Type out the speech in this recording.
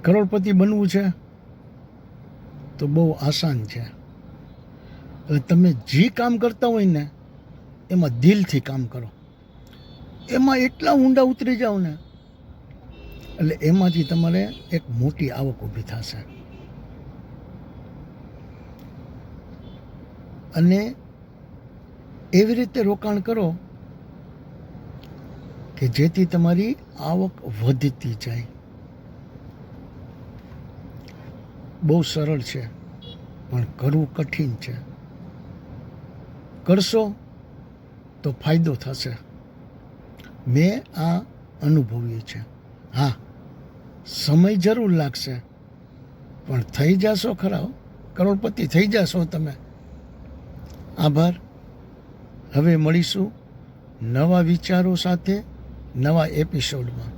કરોડપતિ બનવું છે તો બહુ આસાન છે. એટલે તમે જે કામ કરતા હોય ને એમાં દિલથી કામ કરો, એમાં એટલા ઊંડા ઉતરી જાઓ ને એટલે એમાંથી તમારે એક મોટી આવક ઊભી થશે. અને એવી રીતે રોકાણ કરો કે જેથી તમારી આવક વધતી જાય. બહુ સરળ છે પણ કરવું કઠિન છે. કરશો તો ફાયદો થશે. મેં આ અનુભવ્યું છે. હા, સમય જરૂર લાગશે પણ થઈ જશો ખરા, કરોડપતિ થઈ જશો તમે. આભાર. હવે મળીશું નવા વિચારો સાથે નવા એપિસોડમાં.